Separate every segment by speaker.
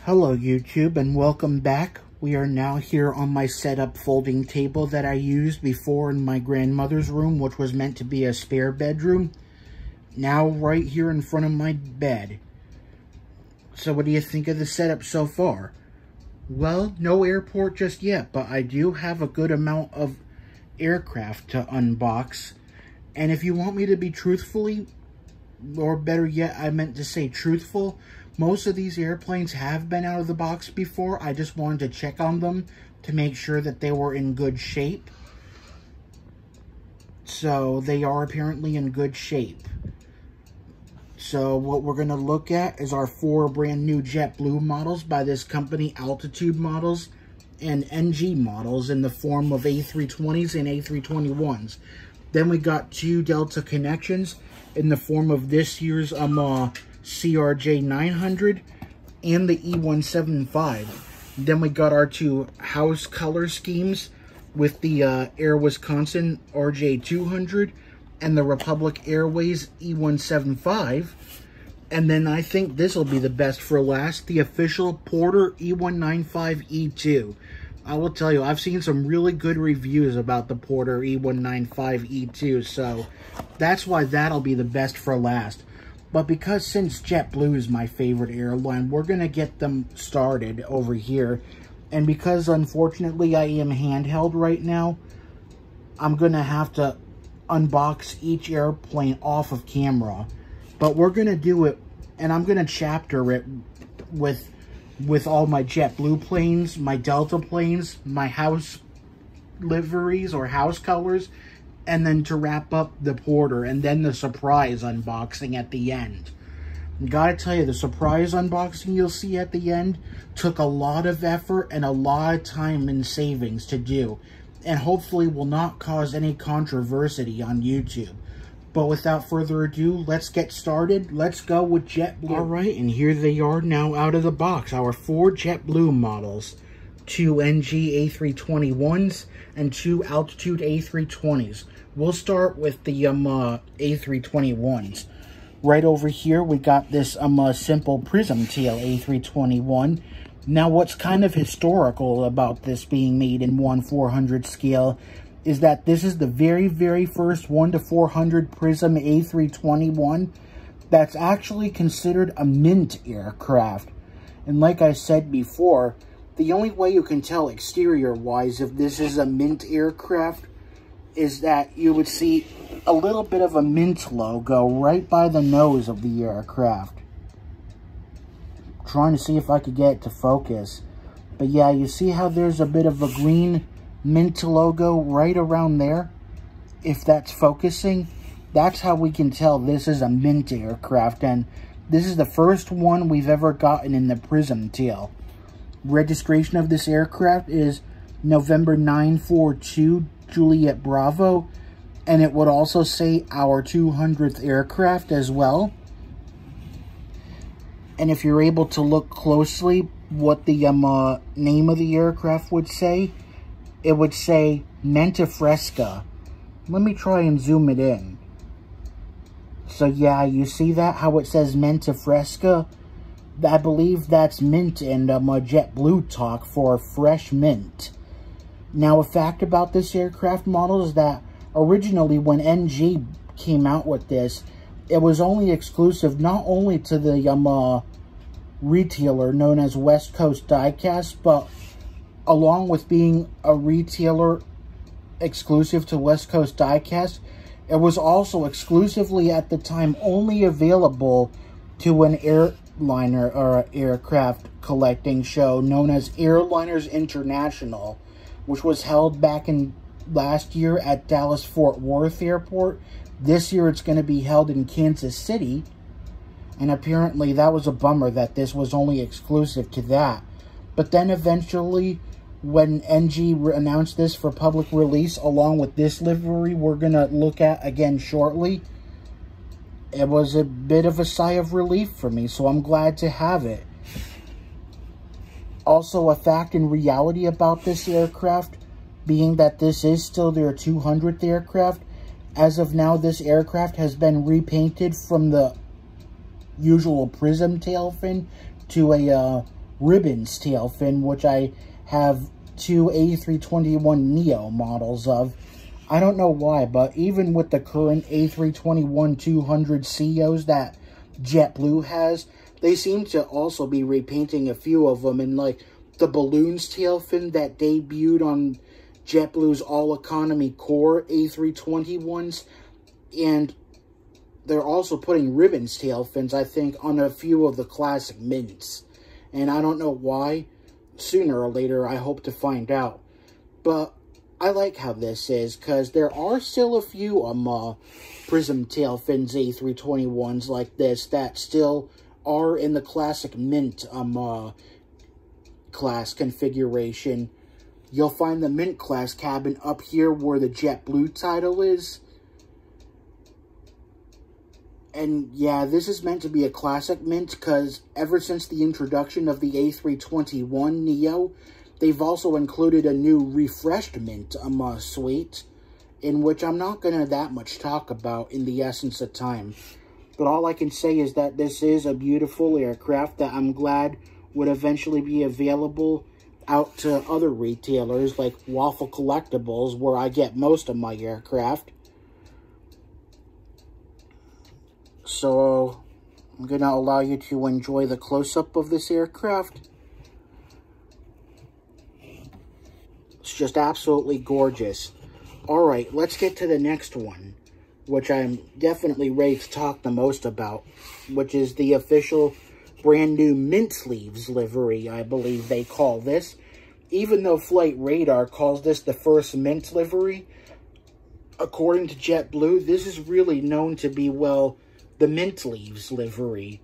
Speaker 1: Hello YouTube and welcome back. We are now here on my setup folding table that I used before in my grandmother's room, which was meant to be a spare bedroom. Now right here in front of my bed. So what do you think of the setup so far? Well, no airport just yet, but I do have a good amount of aircraft to unbox. And if you want me to be truthfully, or better yet, I meant to say truthful, most of these airplanes have been out of the box before. I just wanted to check on them to make sure that they were in good shape. So they are apparently in good shape. So what we're going to look at is our 4 brand new JetBlue models by this company, Altitude models and NG models in the form of A320s and A321s. Then we got 2 Delta connections in the form of this year's CRJ 900 and the E175. Then we got our 2 house color schemes with the Air Wisconsin RJ 200 and the Republic Airways E175. And then I think this will be the best for last, the official Porter E195E2. I will tell you, I've seen some really good reviews about the Porter E195E2, so that's why that'll be the best for last. But because since JetBlue is my favorite airline, we're going to get them started over here. And because unfortunately I am handheld right now, I'm going to have to unbox each airplane off of camera. But we're going to do it, and I'm going to chapter it with all my JetBlue planes, my Delta planes, my house liveries or house colors, and then to wrap up the Porter, and then the surprise unboxing at the end. Gotta tell you, the surprise unboxing you'll see at the end took a lot of effort and a lot of time and savings to do, and hopefully will not cause any controversy on YouTube. But without further ado, let's get started. Let's go with JetBlue. Alright, and here they are now out of the box. Our 4 JetBlue models. 2 NG A321s and 2 Altitude A320s. We'll start with the A321s. Right over here, we got this simple prism tail A321. Now, what's kind of historical about this being made in 1/400 scale is that this is the very, very first 1/400 prism A321 that's actually considered a mint aircraft. And like I said before, the only way you can tell exterior-wise if this is a mint aircraft is that you would see a little bit of a mint logo right by the nose of the aircraft. I'm trying to see if I could get it to focus. But yeah, you see how there's a bit of a green mint logo right around there? If that's focusing, that's how we can tell this is a mint aircraft. And this is the first one we've ever gotten in the prism tail. Registration of this aircraft is November 942 Juliet Bravo, and it would also say our 200th aircraft as well. And if you're able to look closely what the name of the aircraft would say, it would say Menta Fresca. Let me try and zoom it in. So yeah, you see that, how it says Menta Fresca? I believe that's mint in JetBlue talk for fresh mint. Now, a fact about this aircraft model is that originally when NG came out with this, it was only exclusive not only to the retailer known as West Coast Diecast, but along with being a retailer exclusive to West Coast Diecast, it was also exclusively at the time only available to an airliner or aircraft collecting show known as Airliners International, which was held back in last year at Dallas Fort Worth Airport. This year it's going to be held in Kansas City, and apparently that was a bummer that this was only exclusive to that. But then eventually, when NG announced this for public release along with this livery we're going to look at again shortly, it was a bit of a sigh of relief for me, so I'm glad to have it. Also, a fact in reality about this aircraft, being that this is still their 200th aircraft, as of now this aircraft has been repainted from the usual prism tail fin to a ribbons tail fin, which I have 2 A321neo models of. I don't know why, but even with the current A321-200ceos that JetBlue has, they seem to also be repainting a few of them. And like the balloons tail fin that debuted on JetBlue's all-economy core A321s, and they're also putting ribbons tail fins, I think, on a few of the classic mints. And I don't know why. Sooner or later, I hope to find out. But I like how this is, because there are still a few prism tail fins A321s like this that still are in the classic mint class configuration. You'll find the mint class cabin up here where the JetBlue title is. And yeah, this is meant to be a classic mint, because ever since the introduction of the A321neo, they've also included a new refreshed mint suite, in which I'm not going to that much talk about in the essence of time. But all I can say is that this is a beautiful aircraft that I'm glad would eventually be available out to other retailers like Waffle Collectibles, where I get most of my aircraft. So I'm going to allow you to enjoy the close-up of this aircraft. It's just absolutely gorgeous. Alright, let's get to the next one, which I'm definitely ready to talk the most about, which is the official brand new mint sleeves livery, I believe they call this. Even though Flight Radar calls this the first mint livery, according to JetBlue, this is really known to be, well, the mint leaves livery.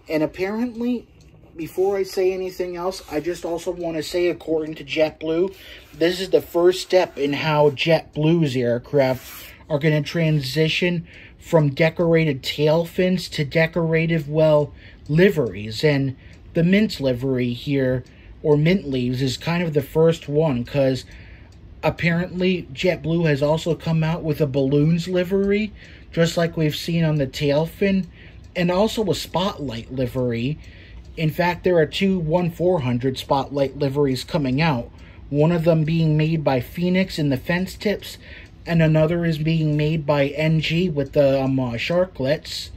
Speaker 1: And apparently, before I say anything else, I just also want to say, according to JetBlue, this is the first step in how JetBlue's aircraft are going to transition from decorated tail fins to decorative, well, liveries. And the mint livery here, or mint leaves, is kind of the first one, because apparently JetBlue has also come out with a balloons livery, just like we've seen on the tail fin, and also a spotlight livery. In fact, there are two 1-400 spotlight liveries coming out. One of them being made by Phoenix in the fence tips, and another is being made by NG with the sharklets.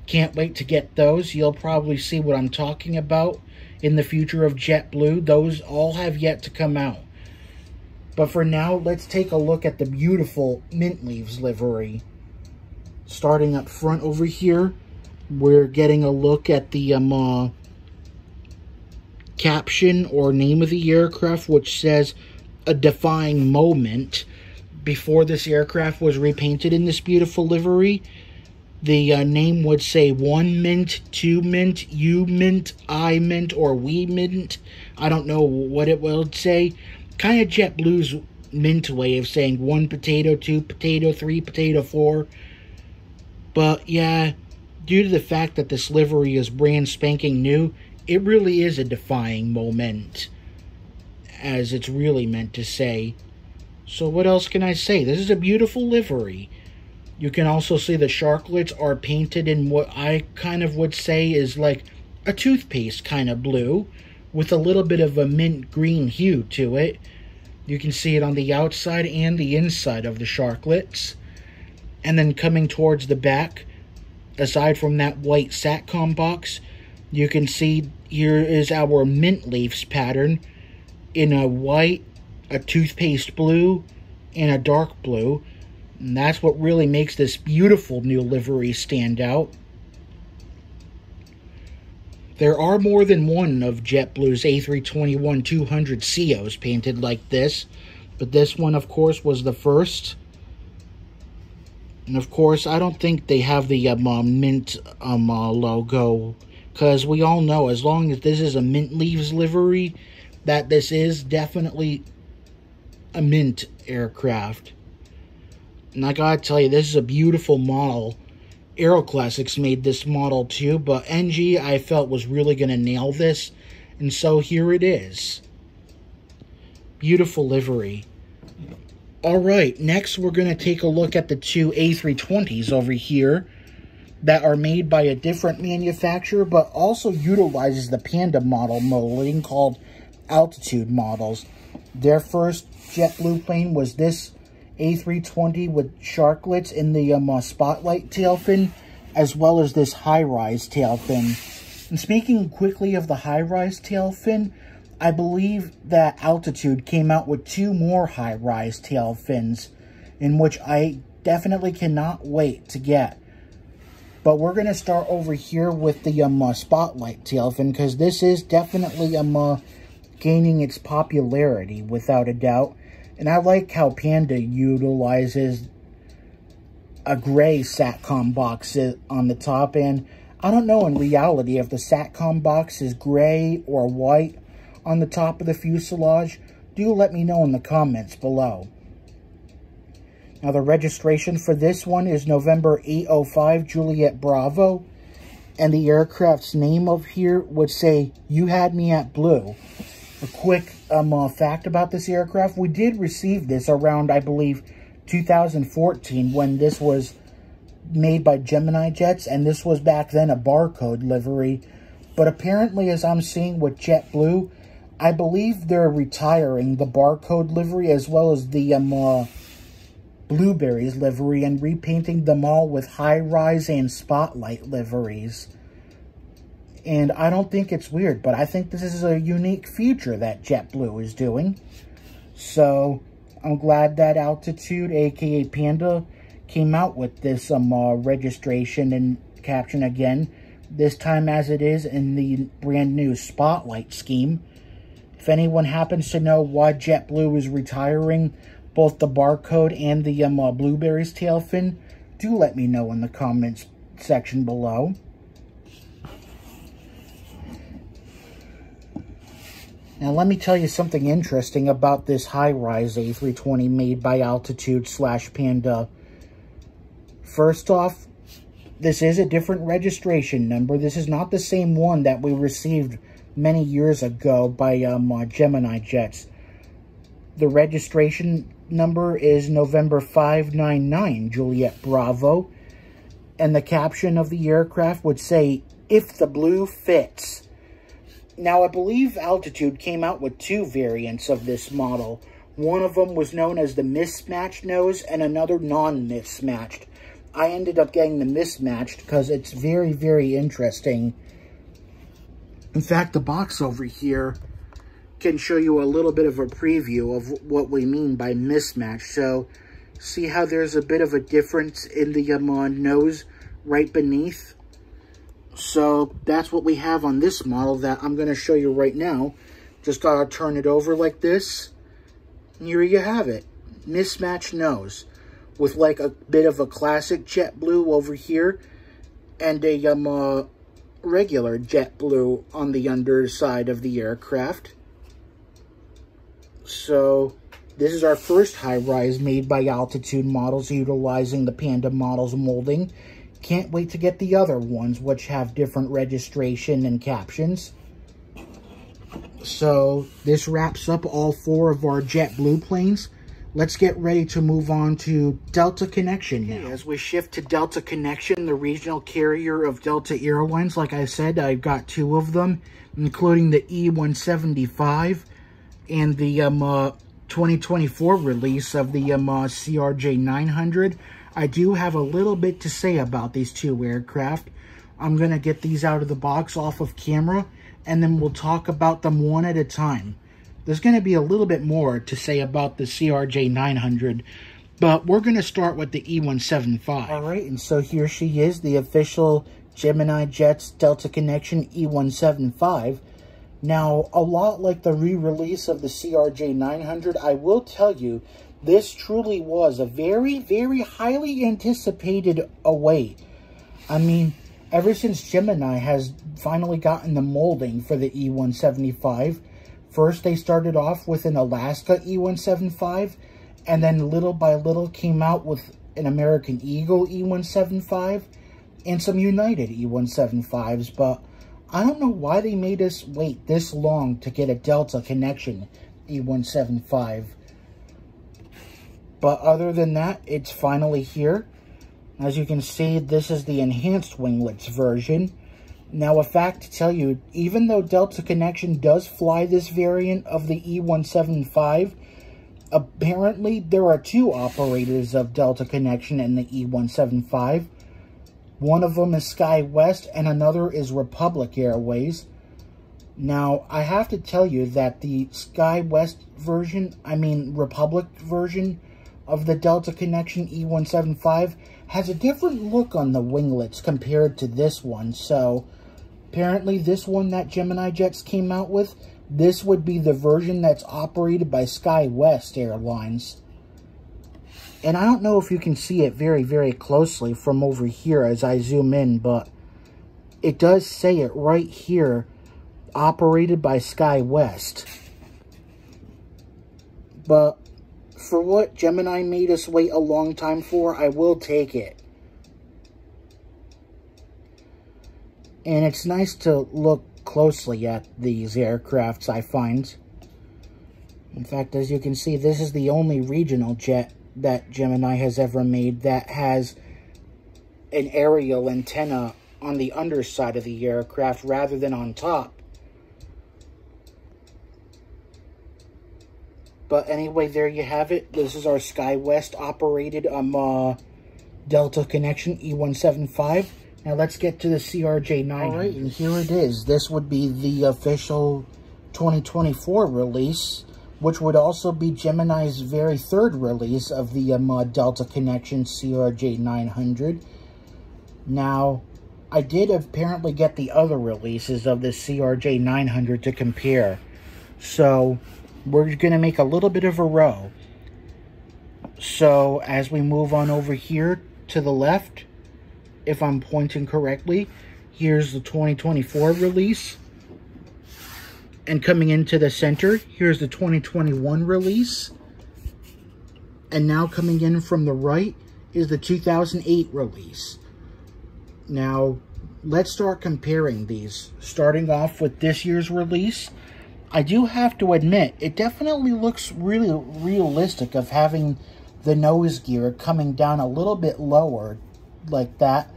Speaker 1: Can't wait to get those. You'll probably see what I'm talking about in the future of JetBlue. Those all have yet to come out. But for now, let's take a look at the beautiful mint leaves livery. Starting up front over here, we're getting a look at the caption or name of the aircraft, which says a defying moment. Before this aircraft was repainted in this beautiful livery, the name would say 1 mint, 2 mint, you mint, I mint, or we mint. I don't know what it will say. Kind of JetBlue's mint way of saying 1 potato, 2 potato, 3 potato, 4. But yeah, due to the fact that this livery is brand spanking new, it really is a defying moment, as it's really meant to say. So what else can I say? This is a beautiful livery. You can also see the sharklets are painted in what I kind of would say is like a toothpaste kind of blue, with a little bit of a mint green hue to it. You can see it on the outside and the inside of the sharklets. And then coming towards the back, aside from that white SATCOM box, you can see here is our mint leaves pattern in a white, a toothpaste blue, and a dark blue. And that's what really makes this beautiful new livery stand out. There are more than one of JetBlue's A321-200ceos painted like this, but this one, of course, was the first. And of course, I don't think they have the mint logo, because we all know, as long as this is a mint leaves livery, that this is definitely a mint aircraft. And I gotta tell you, this is a beautiful model. Aero Classics made this model too, but NG I felt was really gonna nail this, and so here it is. Beautiful livery. Alright, next we're going to take a look at the two A320s over here. that are made by a different manufacturer, but also utilizes the Panda model molding called Altitude models. Their first JetBlue plane was this A320 with sharklets in the spotlight tail fin, as well as this high-rise tail fin. And speaking quickly of the high-rise tail fin, I believe that Altitude came out with 2 more high-rise tail fins, in which I definitely cannot wait to get. But we're going to start over here with the spotlight tail fin, because this is definitely gaining its popularity, without a doubt. And I like how Panda utilizes a gray SATCOM box on the top. And I don't know in reality if the SATCOM box is gray or white on the top of the fuselage. Do let me know in the comments below. Now, the registration for this one is November 805 Juliet Bravo. And the aircraft's name up here would say, "You Had Me at Blue." A quick fact about this aircraft, we did receive this around, I believe, 2014, when this was made by Gemini Jets. And this was back then a barcode livery. But apparently, as I'm seeing with JetBlue, I believe they're retiring the barcode livery as well as the Blueberries livery and repainting them all with high-rise and spotlight liveries. And I don't think it's weird, but I think this is a unique feature that JetBlue is doing. So I'm glad that Altitude, aka Panda, came out with this registration and caption again, this time as it is in the brand new spotlight scheme. If anyone happens to know why JetBlue is retiring both the barcode and the Blueberries tail fin, do let me know in the comments section below. Now, let me tell you something interesting about this high-rise A320 made by Altitude/Panda. First off, this is a different registration number. This is not the same one that we received many years ago by Gemini Jets. The registration number is November 599 Juliet Bravo. And the caption of the aircraft would say, "If the blue fits." Now, I believe Altitude came out with 2 variants of this model. One of them was known as the mismatched nose and another non-mismatched. I ended up getting the mismatched because it's very, very interesting. In fact, the box over here can show you a little bit of a preview of what we mean by mismatched. So, see how there's a bit of a difference in the nose right beneath? So, that's what we have on this model that I'm going to show you right now. Just turn it over like this. And here you have it. Mismatched nose. With like a bit of a classic JetBlue over here. And a regular JetBlue on the underside of the aircraft. So, this is our first high-rise made by Altitude models utilizing the Panda models molding. Can't wait to get the other ones, which have different registration and captions. So, this wraps up all 4 of our JetBlue planes. Let's get ready to move on to Delta Connection now. As we shift to Delta Connection, the regional carrier of Delta Airlines, like I said, I've got 2 of them, including the E175 and the 2024 release of the CRJ 900. I do have a little bit to say about these 2 aircraft. I'm going to get these out of the box off of camera, and then we'll talk about them one at a time. There's going to be a little bit more to say about the CRJ 900, but we're going to start with the E175. All right, and so here she is, the official Gemini Jets Delta Connection E175. Now, a lot like the re-release of the CRJ 900, I will tell you, this truly was a very, very highly anticipated await. I mean, ever since Gemini has finally gotten the molding for the E175, first they started off with an Alaska E175, and then little by little came out with an American Eagle E175, and some United E175s, but I don't know why they made us wait this long to get a Delta Connection E175. But other than that, it's finally here. As you can see, this is the enhanced winglets version. Now, a fact to tell you, even though Delta Connection does fly this variant of the E175, apparently there are two operators of Delta Connection in the E175. One of them is SkyWest and another is Republic Airways. Now, I have to tell you that the SkyWest version, Republic version of the Delta Connection E175 has a different look on the winglets compared to this one. So, apparently this one that Gemini Jets came out with, this would be the version that's operated by SkyWest Airlines. And I don't know if you can see it very, very closely from over here as I zoom in, but it does say it right here, operated by SkyWest. But for what Gemini made us wait a long time for, I will take it. And it's nice to look closely at these aircrafts, I find. In fact, as you can see, this is the only regional jet that Gemini has ever made that has an aerial antenna on the underside of the aircraft rather than on top. But anyway, there you have it. This is our SkyWest operated Delta Connection E175. Now let's get to the CRJ900. Alright, and here it is. This would be the official 2024 release, which would also be Gemini's very third release of the Delta Connection CRJ900. Now, I did apparently get the other releases of the CRJ900 to compare. So, we're going to make a little bit of a row. So, as we move on over here to the left, if I'm pointing correctly, here's the 2024 release. And coming into the center, here's the 2021 release. And now coming in from the right is the 2008 release. Now, let's start comparing these. Starting off with this year's release, I do have to admit, it definitely looks really realistic of having the nose gear coming down a little bit lower like that.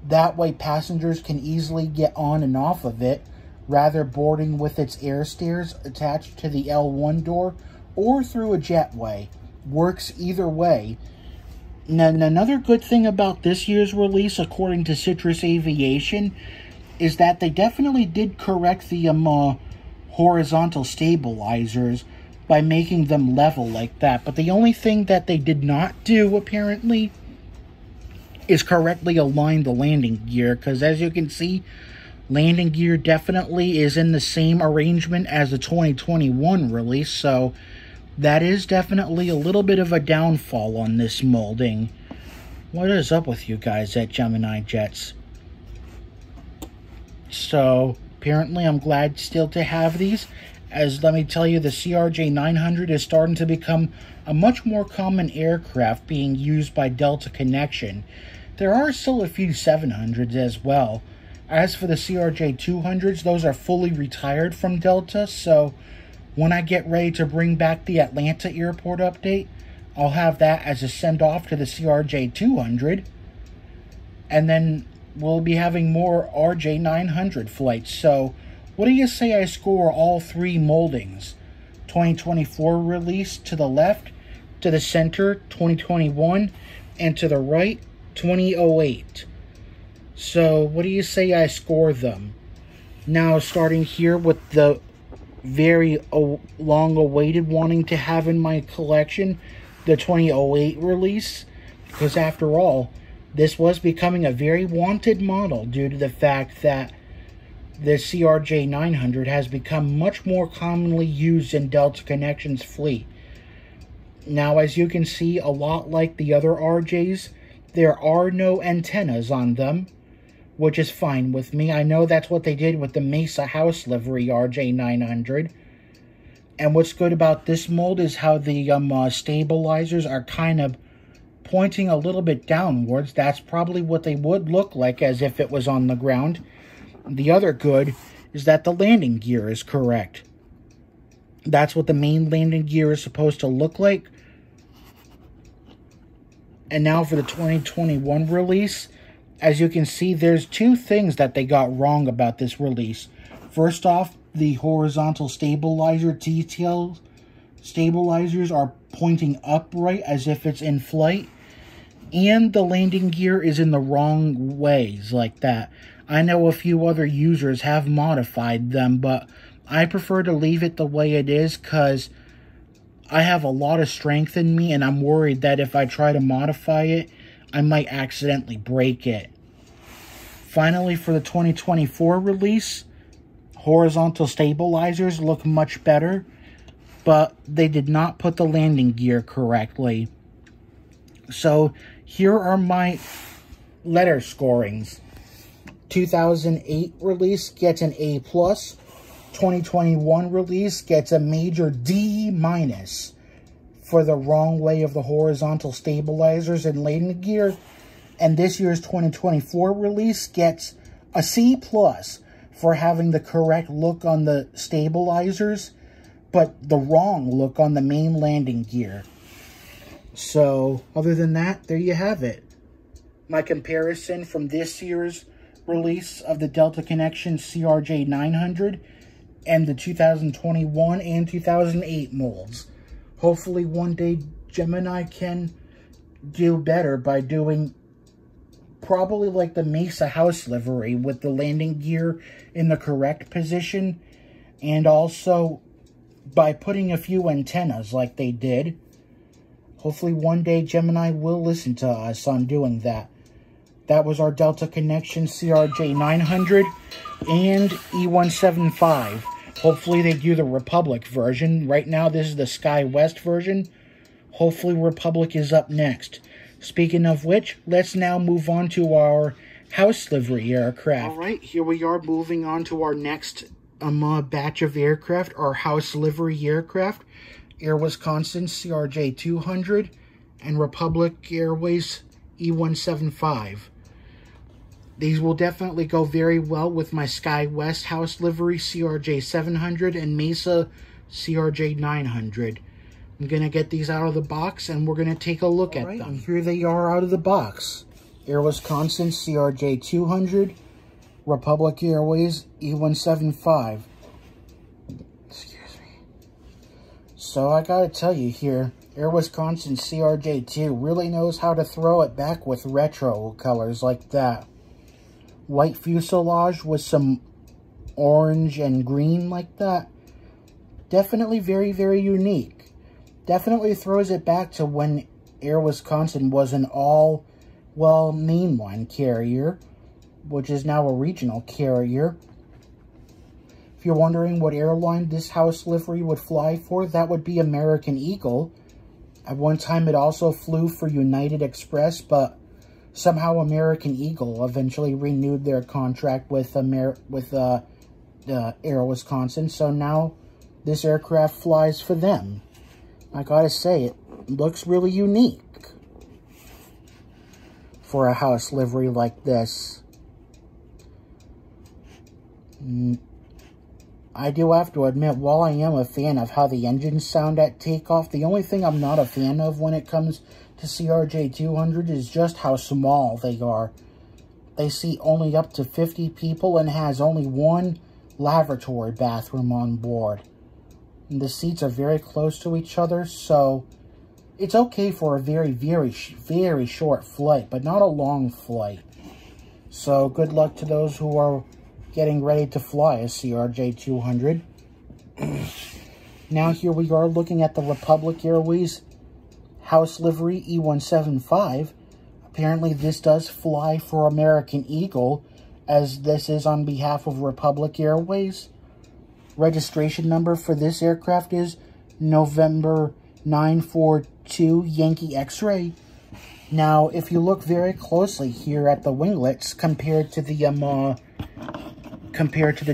Speaker 1: That way passengers can easily get on and off of it, rather boarding with its air stairs attached to the L1 door or through a jetway. Works either way. Now, another good thing about this year's release, according to Citrus Aviation, is that they definitely did correct the horizontal stabilizers by making them level like that. But the only thing that they did not do, apparently, is correctly align the landing gear. Because as you can see, landing gear definitely is in the same arrangement as the 2021 release. So that is definitely a little bit of a downfall on this molding. What is up with you guys at Gemini Jets? So apparently I'm glad still to have these, as let me tell you, the CRJ900 is starting to become a much more common aircraft being used by Delta Connection. There are still a few 700s as well. As for the CRJ200s, those are fully retired from Delta, so when I get ready to bring back the Atlanta airport update, I'll have that as a send-off to the CRJ200, and then we'll be having more RJ900 flights. So what do you say I score all three moldings? 2024 release to the left, to the center 2021, and to the right 2008. So what do you say I score them? Now starting here with the very long-awaited wanting to have in my collection, the 2008 release, because after all, this was becoming a very wanted model due to the fact that the CRJ900 has become much more commonly used in Delta Connection's fleet. Now, as you can see, a lot like the other RJs, there are no antennas on them, which is fine with me. I know that's what they did with the Mesa House livery RJ900. And what's good about this mold is how the stabilizers are kind of pointing a little bit downwards. That's probably what they would look like as if it was on the ground. The other good is that the landing gear is correct. That's what the main landing gear is supposed to look like. And now for the 2021 release. As you can see, there's two things that they got wrong about this release. First off, the horizontal stabilizer detail stabilizers are pointing upright as if it's in flight. And the landing gear is in the wrong ways like that. I know a few other users have modified them, but I prefer to leave it the way it is because I have a lot of strength in me and I'm worried that if I try to modify it, I might accidentally break it. Finally, for the 2024 release, horizontal stabilizers look much better, but they did not put the landing gear correctly. So here are my letter scorings. 2008 release gets an A+. 2021 release gets a major D- for the wrong way of the horizontal stabilizers and landing gear. And this year's 2024 release gets a C+ for having the correct look on the stabilizers, but the wrong look on the main landing gear. So, other than that, there you have it. My comparison from this year's release of the Delta Connection CRJ900 and the 2021 and 2008 molds. Hopefully one day Gemini can do better by doing probably like the Mesa house livery with the landing gear in the correct position, and also by putting a few antennas like they did. Hopefully one day Gemini will listen to us on doing that. That was our Delta Connection CRJ900 and E175. Hopefully they do the Republic version. Right now this is the Sky West version. Hopefully Republic is up next. Speaking of which, let's now move on to our house livery aircraft. Alright, here we are moving on to our next batch of aircraft, our house livery aircraft. Air Wisconsin CRJ200 and Republic Airways E175. These will definitely go very well with my Sky West house livery CRJ700 and Mesa CRJ900. I'm going to get these out of the box and we're going to take a look at them. And here they are out of the box. Air Wisconsin CRJ200, Republic Airways E175. Excuse me. So I gotta tell you here, Air Wisconsin CRJ2 really knows how to throw it back with retro colors like that. White fuselage with some orange and green like that. Definitely very, very unique. Definitely throws it back to when Air Wisconsin was an all, well, mainline carrier, which is now a regional carrier. If you're wondering what airline this house livery would fly for, that would be American Eagle. At one time, it also flew for United Express, but somehow American Eagle eventually renewed their contract with Air Wisconsin, so now this aircraft flies for them. I gotta say, it looks really unique for a house livery like this. I do have to admit, while I am a fan of how the engines sound at takeoff, the only thing I'm not a fan of when it comes to CRJ200 is just how small they are. They seat only up to 50 people and has only one lavatory bathroom on board. And the seats are very close to each other, so it's okay for a very, very, very short flight, but not a long flight. So good luck to those who are getting ready to fly a CRJ200. Now here we are looking at the Republic Airways house livery E175. Apparently this does fly for American Eagle, as this is on behalf of Republic Airways. Registration number for this aircraft is November 942 Yankee X-Ray. Now, if you look very closely here at the winglets compared to the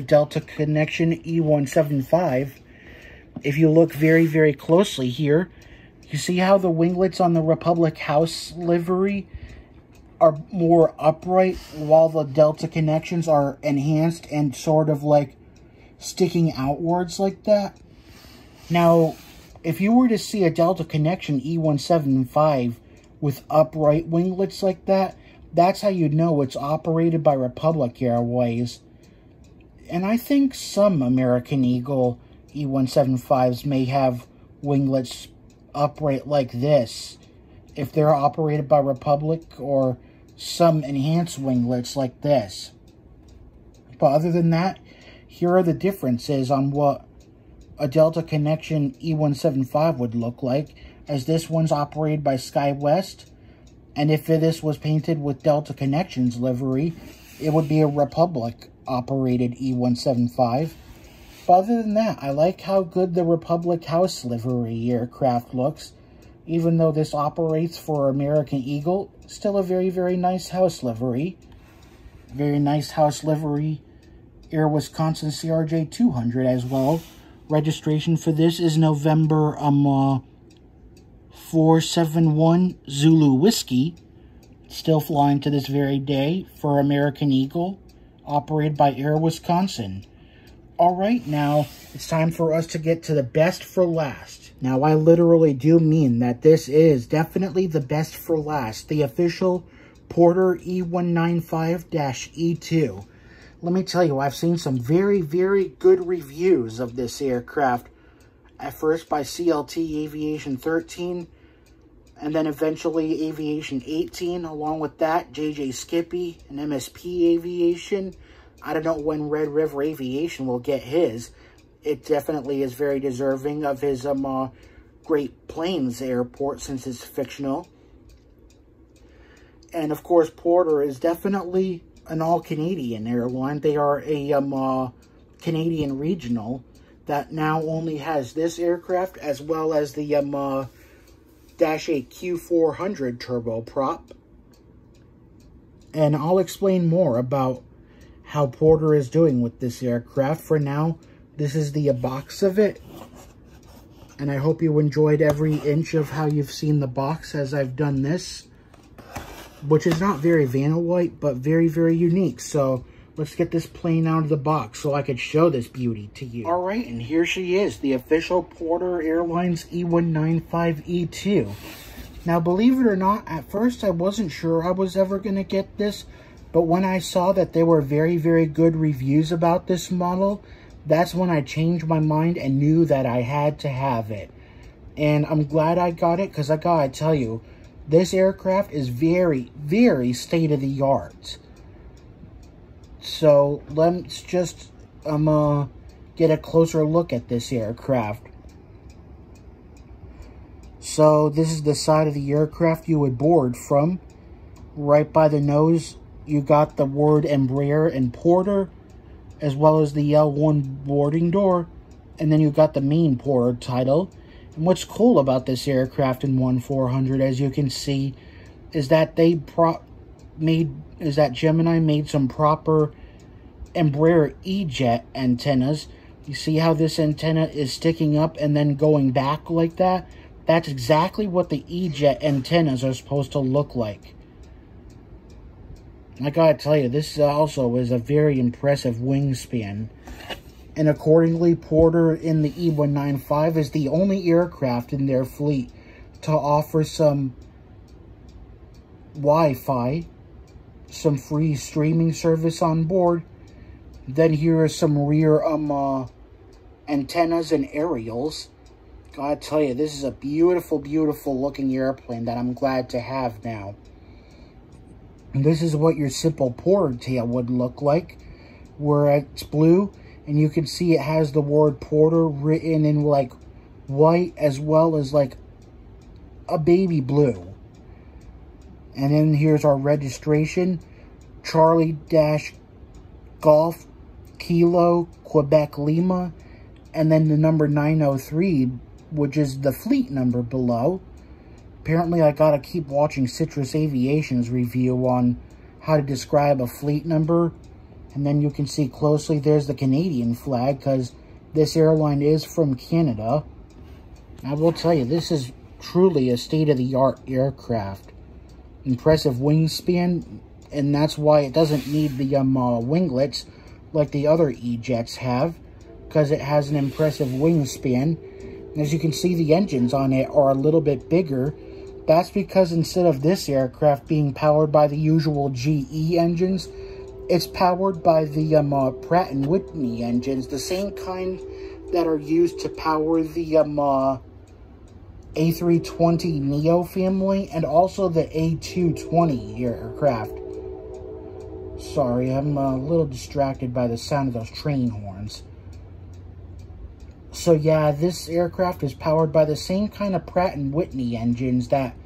Speaker 1: Delta Connection E175, if you look very, very closely here, you see how the winglets on the Republic house livery are more upright, while the Delta Connections are enhanced and sort of like sticking outwards like that. Now, if you were to see a Delta Connection E175 with upright winglets like that, that's how you know it's operated by Republic Airways. And I think some American Eagle E175s may have winglets upright like this, if they're operated by Republic, or some enhanced winglets like this. But other than that, here are the differences on what a Delta Connection E175 would look like, as this one's operated by SkyWest, and if this was painted with Delta Connection's livery, it would be a Republic-operated E175. But other than that, I like how good the Republic House livery aircraft looks. Even though this operates for American Eagle, still a very, very nice house livery. Very nice house livery, Air Wisconsin CRJ 200 as well. Registration for this is November 471 Zulu Whiskey. Still flying to this very day for American Eagle, operated by Air Wisconsin. Alright, now it's time for us to get to the best for last. Now, I literally do mean that this is definitely the best for last. The official Porter E195-E2. Let me tell you, I've seen some very, very good reviews of this aircraft. At first by CLT Aviation 13, and then eventually Aviation 18. Along with that, JJ Skippy and MSP Aviation. I don't know when Red River Aviation will get his. It definitely is very deserving of his Great Plains Airport, since it's fictional. And of course, Porter is definitely an all-Canadian airline. They are a Canadian regional that now only has this aircraft, as well as the Dash 8 Q400 turboprop. And I'll explain more about how Porter is doing with this aircraft. For now, this is the box of it. And I hope you enjoyed every inch of how you've seen the box as I've done this, which is not very Vanillite, but very, very unique. So let's get this plane out of the box so I could show this beauty to you. All right, and here she is, the official Porter Airlines E195-E2. Now, believe it or not, at first I wasn't sure I was ever going to get this, but when I saw that there were very, very good reviews about this model, that's when I changed my mind and knew that I had to have it. And I'm glad I got it, because I gotta tell you, this aircraft is very, very state-of-the-art. So let's just get a closer look at this aircraft. So this is the side of the aircraft you would board from. Right by the nose, you got the word Embraer and Porter, as well as the L1 boarding door. And then you got the main Porter title. And what's cool about this aircraft in 1400, as you can see, is that Gemini made some proper Embraer E-Jet antennas. You see how this antenna is sticking up and then going back like that? That's exactly what the E-Jet antennas are supposed to look like. I gotta tell you, this also is a very impressive wingspan. And accordingly, Porter in the E195 is the only aircraft in their fleet to offer some Wi-Fi, some free streaming service on board. Then here are some rear antennas and aerials. Gotta tell you, this is a beautiful, beautiful looking airplane that I'm glad to have now. And this is what your simple Porter tail would look like, where it's blue. And you can see it has the word Porter written in like white, as well as like a baby blue. And then here's our registration. Charlie-Golf Kilo Quebec Lima. And then the number 903, which is the fleet number below. Apparently I gotta keep watching Citrus Aviation's review on how to describe a fleet number. And then you can see closely there's the Canadian flag, because this airline is from Canada. I will tell you, this is truly a state-of-the-art aircraft. Impressive wingspan, and that's why it doesn't need the winglets like the other E-Jets have, because it has an impressive wingspan. And as you can see, the engines on it are a little bit bigger, That's because instead of this aircraft being powered by the usual GE engines, it's powered by the Pratt & Whitney engines, the same kind that are used to power the A320neo family and also the A220 aircraft. Sorry, I'm a little distracted by the sound of those train horns. So yeah, this aircraft is powered by the same kind of Pratt & Whitney engines that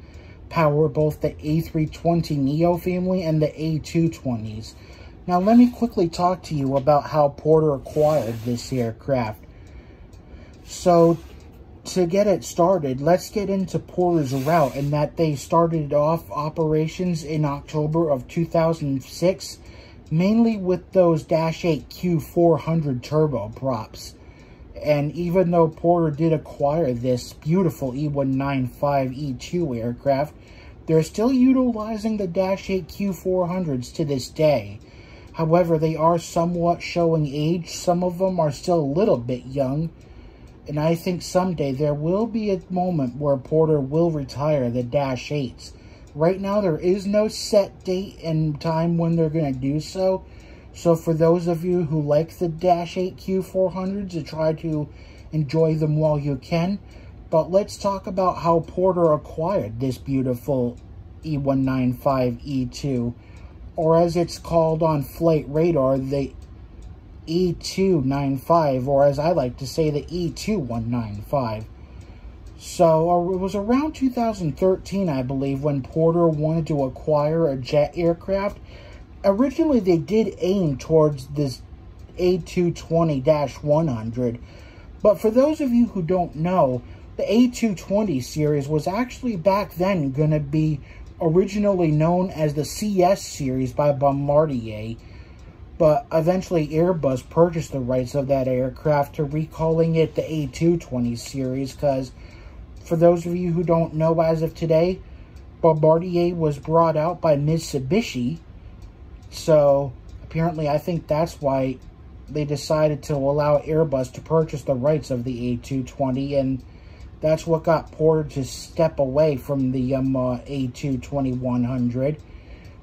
Speaker 1: power both the A320neo family and the A220s. Now let me quickly talk to you about how Porter acquired this aircraft. So to get it started, let's get into Porter's route, and that they started off operations in October of 2006, mainly with those Dash 8 Q400 turboprops. And even though Porter did acquire this beautiful E195-E2 aircraft, they're still utilizing the Dash 8 Q400s to this day. However, they are somewhat showing age. Some of them are still a little bit young. And I think someday there will be a moment where Porter will retire the Dash 8s. Right now, there is no set date and time when they're going to do so. So for those of you who like the Dash 8 Q400s, to try to enjoy them while you can. But let's talk about how Porter acquired this beautiful E195-E2. Or as it's called on flight radar, the E295, or as I like to say, the E2195. So it was around 2013, I believe, when Porter wanted to acquire a jet aircraft. Originally, they did aim towards this A220-100, but for those of you who don't know, the A220 series was actually back then going to be originally known as the CS series by Bombardier, but eventually Airbus purchased the rights of that aircraft to recalling it the A220 series, because for those of you who don't know, as of today, Bombardier was brought out by Mitsubishi. So, apparently, I think that's why they decided to allow Airbus to purchase the rights of the A220, and that's what got Porter to step away from the A220-100.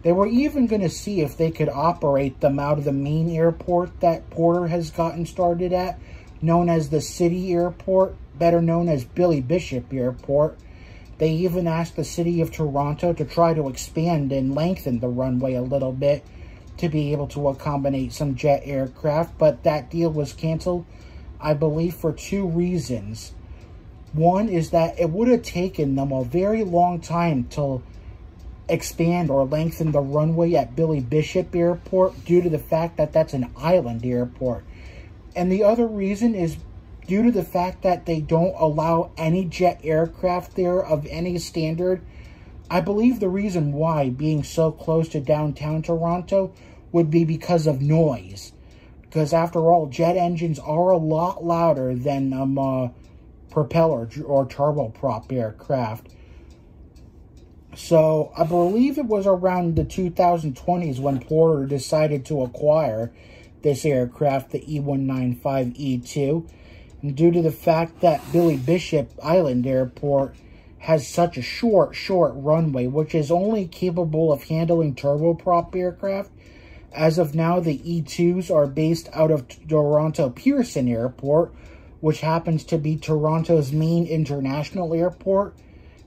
Speaker 1: They were even going to see if they could operate them out of the main airport that Porter has gotten started at, known as the City Airport, better known as Billy Bishop Airport. They even asked the City of Toronto to try to expand and lengthen the runway a little bit to be able to accommodate some jet aircraft, but that deal was canceled, I believe, for two reasons. One is that it would have taken them a very long time to expand or lengthen the runway at Billy Bishop Airport due to the fact that that's an island airport. And the other reason is due to the fact that they don't allow any jet aircraft there of any standard. I believe the reason why, being so close to downtown Toronto, would be because of noise. Because after all, jet engines are a lot louder than propeller or turboprop aircraft. So I believe it was around the 2020s when Porter decided to acquire this aircraft, the E195-E2. And due to the fact that Billy Bishop Island Airport has such a short runway, which is only capable of handling turboprop aircraft. As of now, the E2s are based out of Toronto Pearson Airport, which happens to be Toronto's main international airport.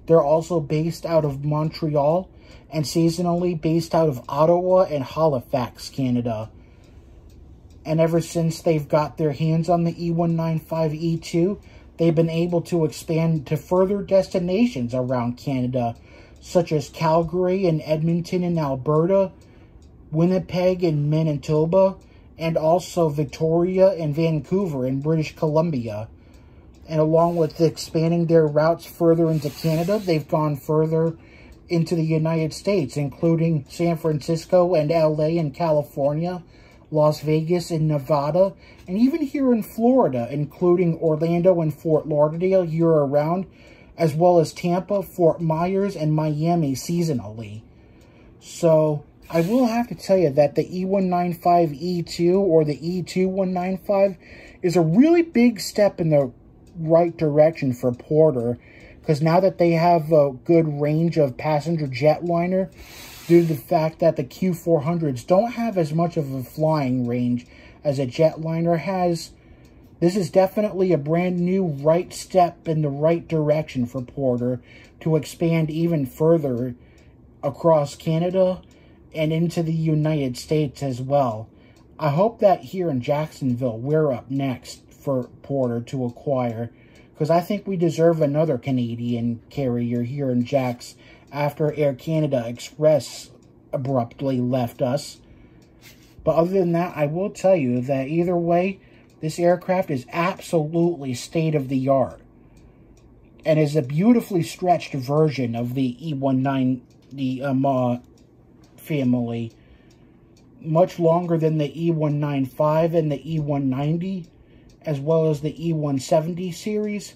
Speaker 1: They're also based out of Montreal and seasonally based out of Ottawa and Halifax, Canada. And ever since they've got their hands on the E195-E2, they've been able to expand to further destinations around Canada, such as Calgary and Edmonton in Alberta, Winnipeg and Manitoba, and also Victoria and Vancouver in British Columbia. And along with expanding their routes further into Canada, they've gone further into the United States, including San Francisco and LA in California, Las Vegas and Nevada, and even here in Florida, including Orlando and Fort Lauderdale year-round, as well as Tampa, Fort Myers, and Miami seasonally. So I will have to tell you that the E195-E2 or the E2195 is a really big step in the right direction for Porter, Because now that they have a good range of passenger jetliner, due to the fact that the Q400s don't have as much of a flying range as a jetliner has, this is definitely a brand new right step in the right direction for Porter to expand even further across Canada and into the United States as well. I hope that here in Jacksonville, we're up next for Porter to acquire, because I think we deserve another Canadian carrier here in Jax after Air Canada Express abruptly left us. But other than that, I will tell you that either way, this aircraft is absolutely state-of-the-art and is a beautifully stretched version of the E190 family. Much longer than the E195 and the E190, as well as the E170 series.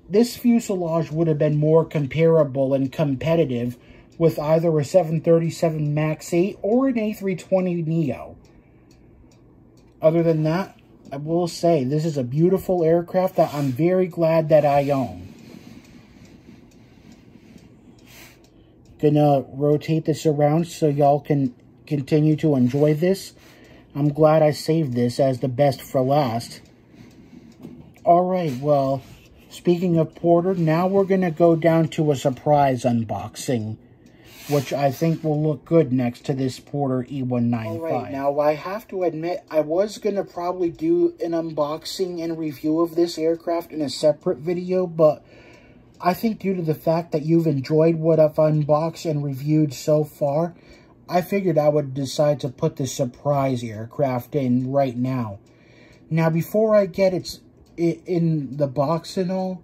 Speaker 1: This fuselage would have been more comparable and competitive with either a 737 MAX 8 or an A320neo. Other than that, I will say this is a beautiful aircraft that I'm very glad that I own. Gonna rotate this around so y'all can continue to enjoy this. I'm glad I saved this as the best for last. Alright, well, speaking of Porter, now we're going to go down to a surprise unboxing, which I think will look good next to this Porter E195. Alright, now I have to admit, I was going to probably do an unboxing and review of this aircraft in a separate video, but I think due to the fact that you've enjoyed what I've unboxed and reviewed so far, I figured I would decide to put the surprise aircraft in right now. Now, before I get it in the box and all,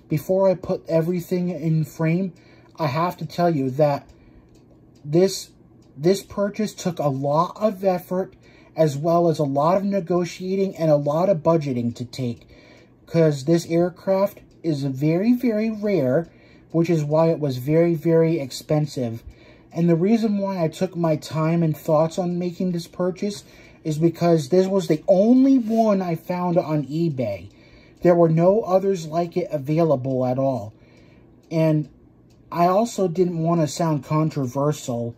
Speaker 1: before I put everything in frame, I have to tell you that this purchase took a lot of effort, as well as a lot of negotiating and a lot of budgeting to take, because this aircraft is very, very rare, which is why it was very, very expensive. And the reason why I took my time and thoughts on making this purchase is because this was the only one I found on eBay. There were no others like it available at all. And I also didn't want to sound controversial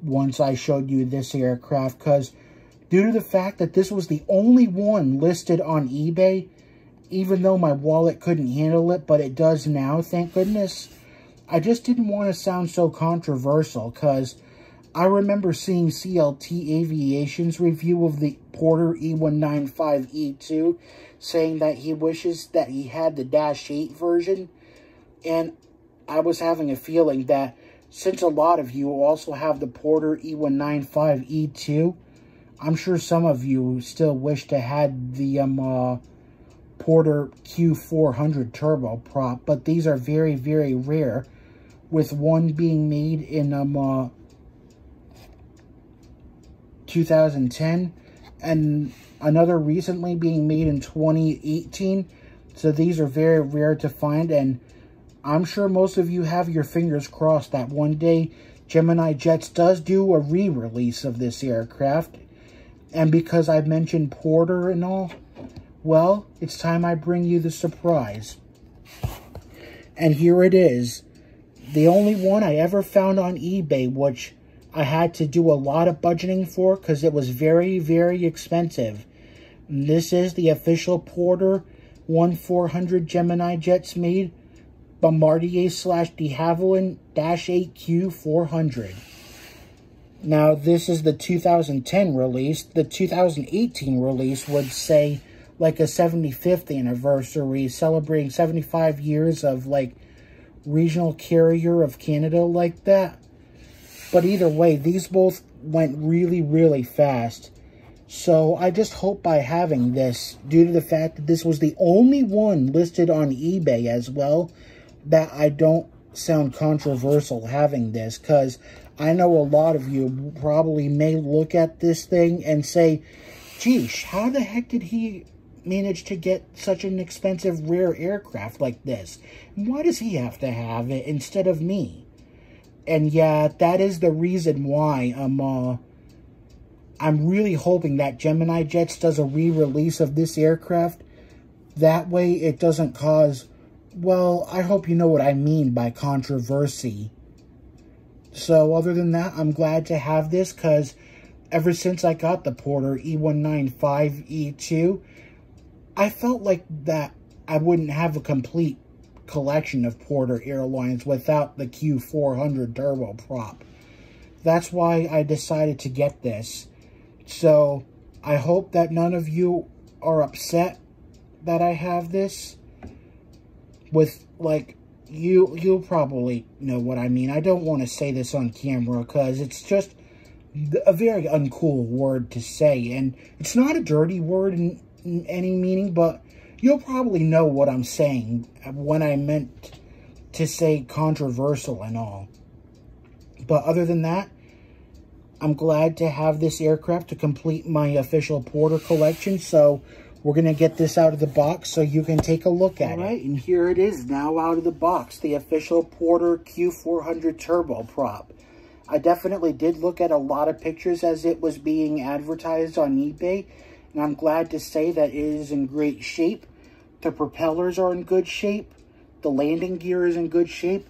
Speaker 1: once I showed you this aircraft, because due to the fact that this was the only one listed on eBay, even though my wallet couldn't handle it, but it does now, thank goodness, I just didn't want to sound so controversial, because I remember seeing CLT Aviation's review of the Porter E195E2, saying that he wishes that he had the Dash 8 version, and I was having a feeling that since a lot of you also have the Porter E195E2, I'm sure some of you still wish to have the Porter Q400 turboprop, but these are very, very rare, with one being made in 2010 and another recently being made in 2018. So these are very rare to find, and I'm sure most of you have your fingers crossed that one day Gemini Jets does do a re-release of this aircraft. And because I've mentioned Porter and all, well, it's time I bring you the surprise. And here it is. The only one I ever found on eBay, which I had to do a lot of budgeting for because it was very, very expensive. And this is the official Porter 1400 Gemini Jets made Bombardier/de Havilland Dash 8 Q400. Now, this is the 2010 release. The 2018 release would say like a 75th anniversary, celebrating 75 years of like regional carrier of Canada like that. But either way, these both went really, really fast. So I just hope by having this, due to the fact that this was the only one listed on eBay as well, that I don't sound controversial having this, because I know a lot of you probably may look at this thing and say, geesh, how the heck did he manage to get such an expensive, rare aircraft like this? Why does he have to have it instead of me? And yeah, that is the reason why I'm really hoping that Gemini Jets does a re-release of this aircraft. That way it doesn't cause well, I hope you know what I mean by controversy. So other than that, I'm glad to have this because ever since I got the Porter E195E2, I felt like that I wouldn't have a complete collection of Porter airlines without the Q400 turboprop. That's why I decided to get this. So I hope that none of you are upset that I have this. With, like, you'll probably know what I mean. I don't want to say this on camera because it's just a very uncool word to say. And it's not a dirty word in any meaning, but you'll probably know what I'm saying when I meant to say controversial and all. But other than that, I'm glad to have this aircraft to complete my official Porter collection. So we're going to get this out of the box so you can take a look at it. All right, and here it is now out of the box, the official Porter Q400 turboprop. I definitely did look at a lot of pictures as it was being advertised on eBay, and I'm glad to say that it is in great shape. The propellers are in good shape. The landing gear is in good shape.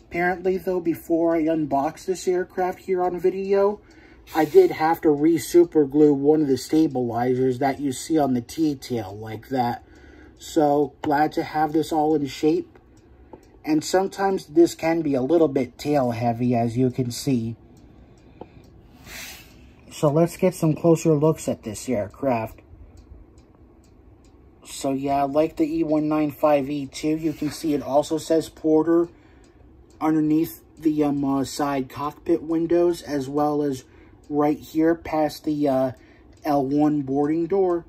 Speaker 1: Apparently, though, before I unbox this aircraft here on video, I did have to re-super glue one of the stabilizers that you see on the T-tail like that. So, glad to have this all in shape. And sometimes this can be a little bit tail heavy, as you can see. So, let's get some closer looks at this aircraft. So, yeah, like the E195E2, you can see it also says Porter underneath the side cockpit windows, as well as right here past the L1 boarding door.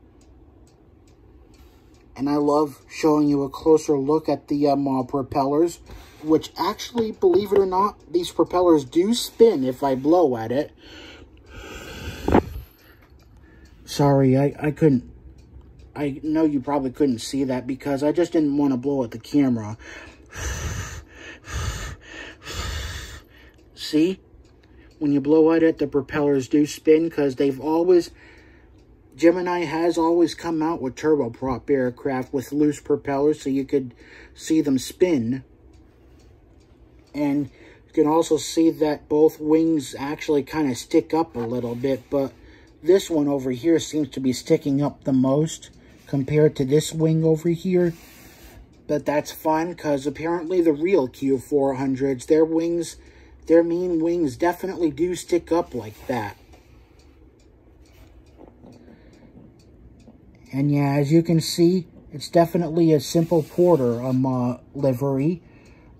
Speaker 1: And I love showing you a closer look at the propellers, which actually, believe it or not, these propellers do spin if I blow at it. Sorry, I couldn't. I know you probably couldn't see that because I just didn't want to blow at the camera. See? When you blow at it, the propellers do spin because they've always... Gemini has always come out with turboprop aircraft with loose propellers so you could see them spin. And you can also see that both wings actually kind of stick up a little bit, but this one over here seems to be sticking up the most compared to this wing over here. But that's fun because apparently the real Q400s, their wings... Their main wings definitely do stick up like that. And yeah, as you can see, it's definitely a simple Porter livery,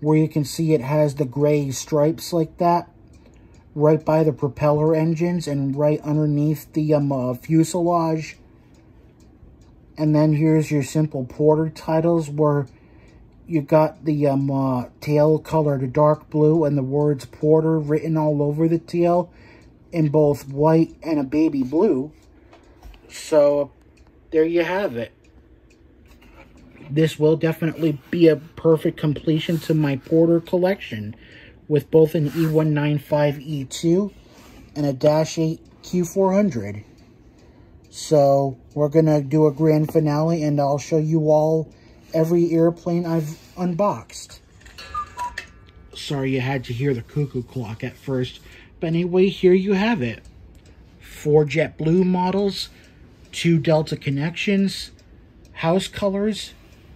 Speaker 1: where you can see it has the gray stripes like that, right by the propeller engines and right underneath the fuselage. And then here's your simple Porter titles, where you got the tail colored dark blue and the words Porter written all over the tail in both white and a baby blue. So, there you have it. This will definitely be a perfect completion to my Porter collection, with both an E195E2 and a Dash 8 Q400. So, we're going to do a grand finale, and I'll show you all every airplane I've unboxed. Sorry you had to hear the cuckoo clock at first. But anyway, here you have it. 4 JetBlue models, 2 Delta connections, house colors,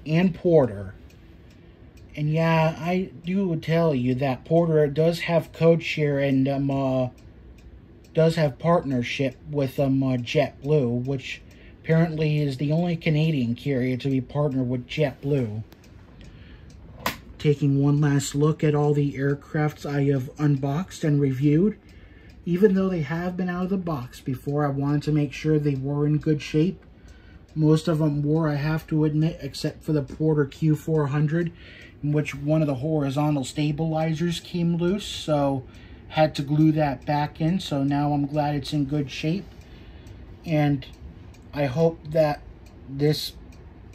Speaker 1: and Porter. And yeah, I do tell you that Porter does have code share and does have partnership with JetBlue, which apparently is the only Canadian carrier to be partnered with JetBlue. Taking one last look at all the aircrafts I have unboxed and reviewed. Even though they have been out of the box before, I wanted to make sure they were in good shape. Most of them were, I have to admit, except for the Porter Q400, in which one of the horizontal stabilizers came loose, so had to glue that back in. So now I'm glad it's in good shape. And I hope that this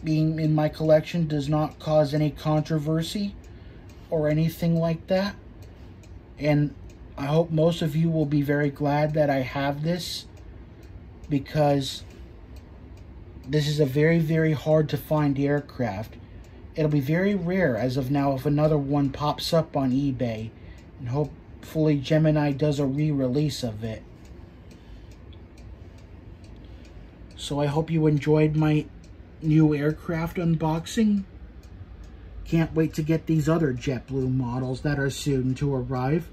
Speaker 1: being in my collection does not cause any controversy or anything like that. And I hope most of you will be very glad that I have this, because this is a very, very hard to find aircraft. It'll be very rare as of now if another one pops up on eBay. And hopefully Gemini does a re-release of it. So I hope you enjoyed my new aircraft unboxing. Can't wait to get these other JetBlue models that are soon to arrive,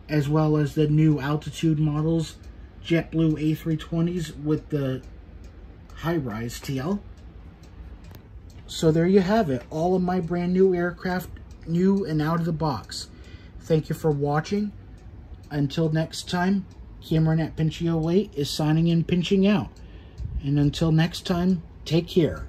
Speaker 1: as well as the new altitude models, JetBlue A320s with the high-rise TL. So there you have it, all of my brand new aircraft, new and out of the box. Thank you for watching. Until next time, Cameron at Pinchio8 is signing in, pinching out. And until next time, take care.